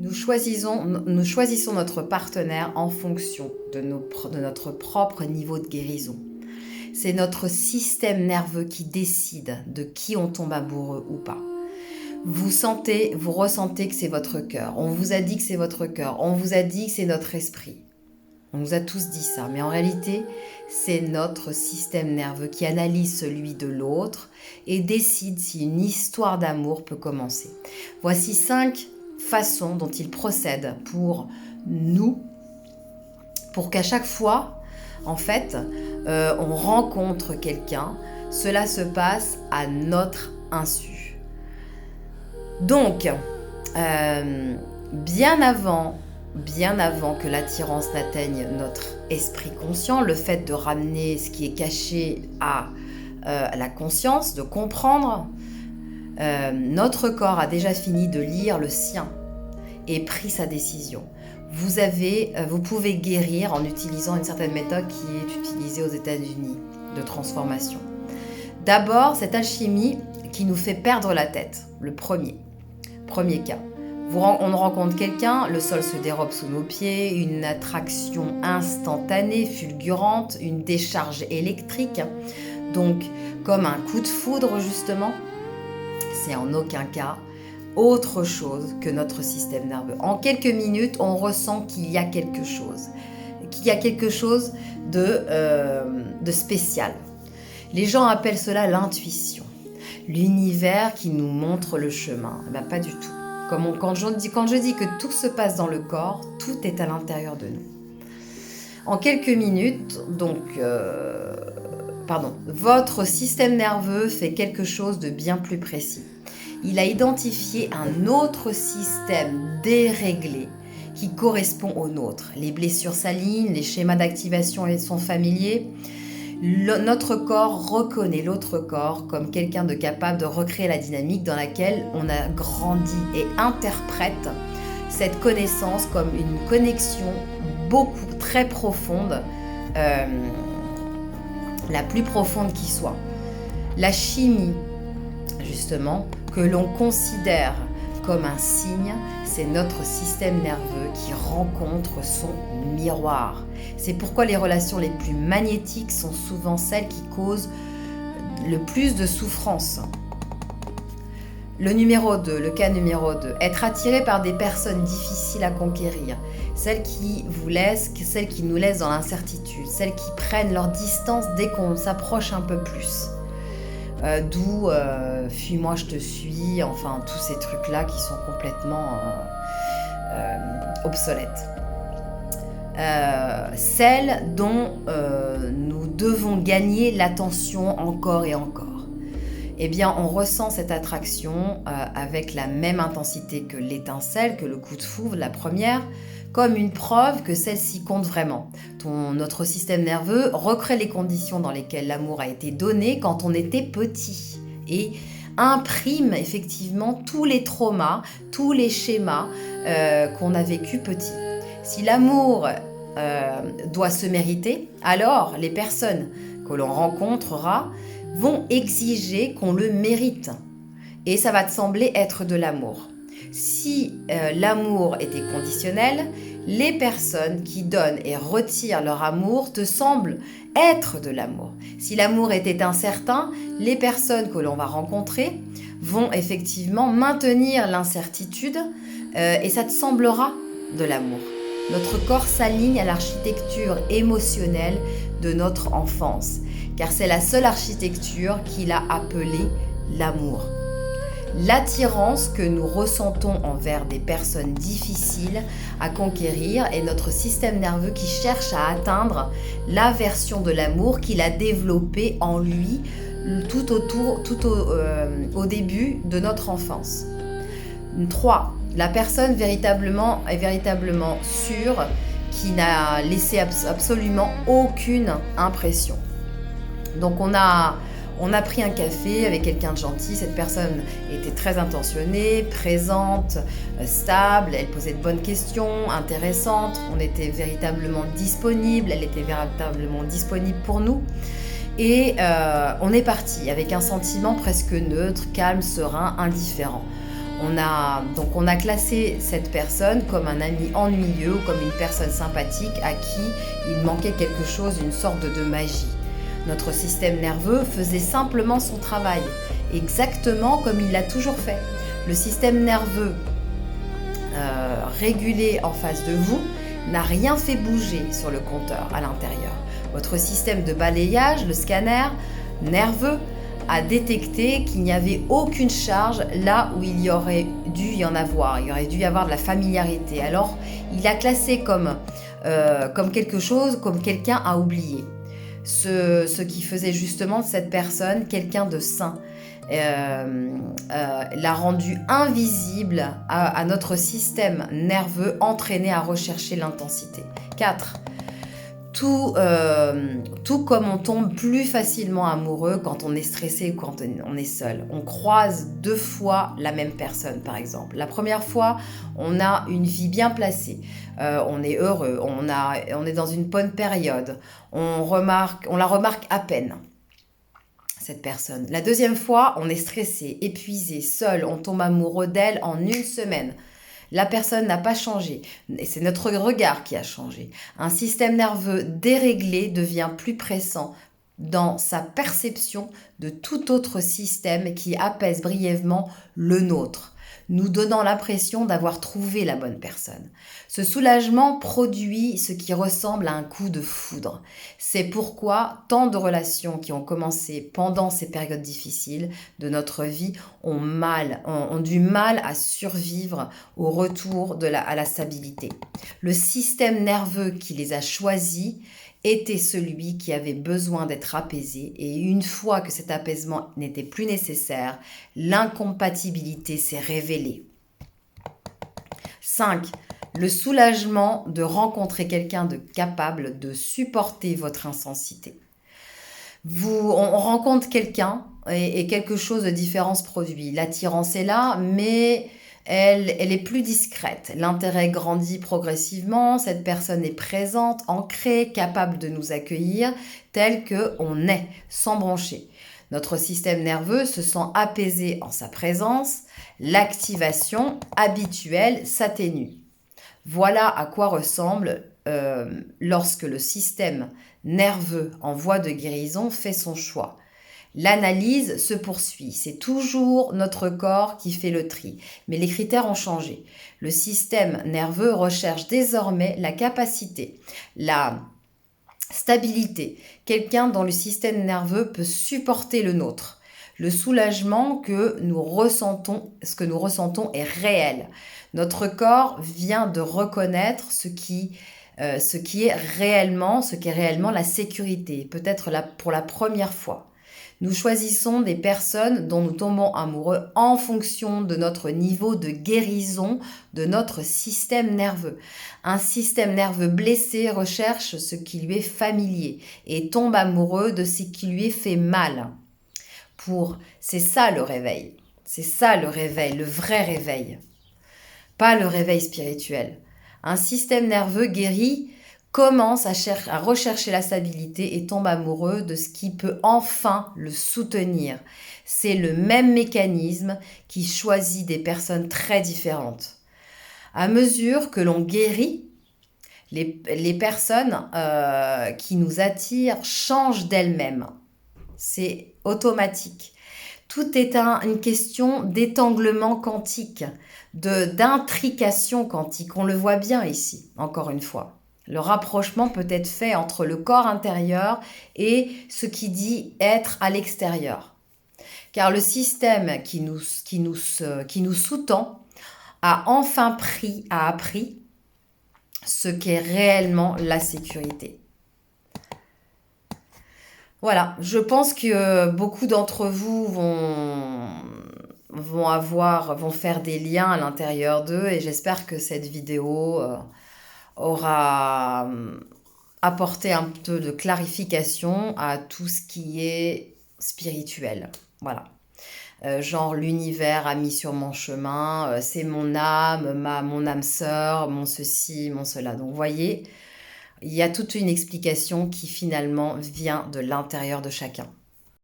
Nous choisissons notre partenaire en fonction de notre propre niveau de guérison. C'est notre système nerveux qui décide de qui on tombe amoureux ou pas. Vous ressentez que c'est votre cœur. On vous a dit que c'est votre cœur. On vous a dit que c'est notre esprit. On nous a tous dit ça, mais en réalité, c'est notre système nerveux qui analyse celui de l'autre et décide si une histoire d'amour peut commencer. Voici 5 façons dont il procède pour nous, pour qu'à chaque fois, en fait, on rencontre quelqu'un, cela se passe à notre insu. Donc, bien avant que l'attirance n'atteigne notre esprit conscient, le fait de ramener ce qui est caché à la conscience, de comprendre, notre corps a déjà fini de lire le sien et pris sa décision. Vous pouvez guérir en utilisant une certaine méthode qui est utilisée aux États-Unis de transformation. D'abord, cette alchimie qui nous fait perdre la tête, le premier cas. On rencontre quelqu'un, le sol se dérobe sous nos pieds, une attraction instantanée, fulgurante, une décharge électrique, donc comme un coup de foudre justement. C'est en aucun cas autre chose que notre système nerveux. En quelques minutes, on ressent qu'il y a quelque chose, de spécial. Les gens appellent cela l'intuition, l'univers qui nous montre le chemin. Ben, pas du tout. Quand je dis que tout se passe dans le corps, tout est à l'intérieur de nous. En quelques minutes, votre système nerveux fait quelque chose de bien plus précis. Il a identifié un autre système déréglé qui correspond au nôtre. Les blessures s'alignent, les schémas d'activation sont familiers. Notre corps reconnaît l'autre corps comme quelqu'un de capable de recréer la dynamique dans laquelle on a grandi et interprète cette connaissance comme une connexion très profonde, la plus profonde qui soit. La chimie, justement, que l'on considère comme un signe, c'est notre système nerveux qui rencontre son miroir. C'est pourquoi les relations les plus magnétiques sont souvent celles qui causent le plus de souffrance. Le cas numéro 2, être attiré par des personnes difficiles à conquérir, celles qui nous laissent dans l'incertitude, celles qui prennent leur distance dès qu'on s'approche un peu plus. D'où fuis-moi, je te suis, enfin tous ces trucs-là qui sont complètement obsolètes. Celles dont nous devons gagner l'attention encore et encore. Eh bien, on ressent cette attraction avec la même intensité que l'étincelle, que le coup de foudre, la première, comme une preuve que celle-ci compte vraiment. Notre système nerveux recrée les conditions dans lesquelles l'amour a été donné quand on était petit et imprime effectivement tous les traumas, tous les schémas qu'on a vécu petit. Si l'amour doit se mériter, alors les personnes que l'on rencontrera vont exiger qu'on le mérite. Et ça va te sembler être de l'amour. Si l'amour était conditionnel, les personnes qui donnent et retirent leur amour te semblent être de l'amour. Si l'amour était incertain, les personnes que l'on va rencontrer vont effectivement maintenir l'incertitude et ça te semblera de l'amour. Notre corps s'aligne à l'architecture émotionnelle de notre enfance, car c'est la seule architecture qu'il a appelée l'amour. L'attirance que nous ressentons envers des personnes difficiles à conquérir est notre système nerveux qui cherche à atteindre la version de l'amour qu'il a développée en lui tout au début de notre enfance. 3. La personne est véritablement sûre qui n'a laissé absolument aucune impression. Donc on a pris un café avec quelqu'un de gentil, cette personne était très intentionnée, présente, stable, elle posait de bonnes questions, intéressantes, on était véritablement disponible, elle était véritablement disponible pour nous. Et on est parti avec un sentiment presque neutre, calme, serein, indifférent. Donc on a classé cette personne comme un ami ennuyeux ou comme une personne sympathique à qui il manquait quelque chose, une sorte de magie. Notre système nerveux faisait simplement son travail, exactement comme il l'a toujours fait. Le système nerveux régulé en face de vous n'a rien fait bouger sur le compteur à l'intérieur. Votre système de balayage, le scanner nerveux, a détecté qu'il n'y avait aucune charge là où il y aurait dû y en avoir. Il y aurait dû y avoir de la familiarité. Alors, il a classé comme quelque chose, comme quelqu'un à oublier. Ce qui faisait justement de cette personne quelqu'un de sain. L'a rendu invisible à notre système nerveux entraîné à rechercher l'intensité. 4. Tout comme on tombe plus facilement amoureux quand on est stressé ou quand on est seul. On croise 2 fois la même personne, par exemple. La première fois, on a une vie bien placée. On est heureux, on est dans une bonne période. On la remarque à peine, cette personne. La deuxième fois, on est stressé, épuisé, seul. On tombe amoureux d'elle en 1 semaine. La personne n'a pas changé, et c'est notre regard qui a changé. Un système nerveux déréglé devient plus pressant dans sa perception de tout autre système qui apaise brièvement le nôtre, nous donnant l'impression d'avoir trouvé la bonne personne. Ce soulagement produit ce qui ressemble à un coup de foudre. C'est pourquoi tant de relations qui ont commencé pendant ces périodes difficiles de notre vie ont du mal à survivre au retour à la stabilité. Le système nerveux qui les a choisis était celui qui avait besoin d'être apaisé, et une fois que cet apaisement n'était plus nécessaire, l'incompatibilité s'est révélée. 5. Le soulagement de rencontrer quelqu'un de capable de supporter votre intensité. On rencontre quelqu'un et quelque chose de différent se produit. L'attirance est là, mais elle est plus discrète. L'intérêt grandit progressivement. Cette personne est présente, ancrée, capable de nous accueillir tel qu'on est, sans broncher. Notre système nerveux se sent apaisé en sa présence. L'activation habituelle s'atténue. Voilà à quoi ressemble lorsque le système nerveux en voie de guérison fait son choix. L'analyse se poursuit. C'est toujours notre corps qui fait le tri. Mais les critères ont changé. Le système nerveux recherche désormais la capacité, la stabilité. Quelqu'un dont le système nerveux peut supporter le nôtre. Le soulagement que nous ressentons est réel. Notre corps vient de reconnaître ce qui est réellement la sécurité, peut-être pour la première fois. Nous choisissons des personnes dont nous tombons amoureux en fonction de notre niveau de guérison de notre système nerveux. Un système nerveux blessé recherche ce qui lui est familier et tombe amoureux de ce qui lui est fait mal. C'est ça le réveil. C'est ça le réveil, le vrai réveil. Pas le réveil spirituel. Un système nerveux guéri commence à rechercher la stabilité et tombe amoureux de ce qui peut enfin le soutenir. C'est le même mécanisme qui choisit des personnes très différentes. À mesure que l'on guérit, les personnes qui nous attirent changent d'elles-mêmes. C'est automatique. Tout est une question d'étanglement quantique, d'intrication quantique. On le voit bien ici, encore une fois. Le rapprochement peut être fait entre le corps intérieur et ce qui dit être à l'extérieur. Car le système qui nous sous-tend a enfin appris ce qu'est réellement la sécurité. Voilà, je pense que beaucoup d'entre vous vont faire des liens à l'intérieur d'eux, et j'espère que cette vidéo aura apporté un peu de clarification à tout ce qui est spirituel. Voilà. Genre l'univers a mis sur mon chemin, c'est mon âme, mon âme sœur, mon ceci, mon cela. Donc vous voyez, il y a toute une explication qui finalement vient de l'intérieur de chacun.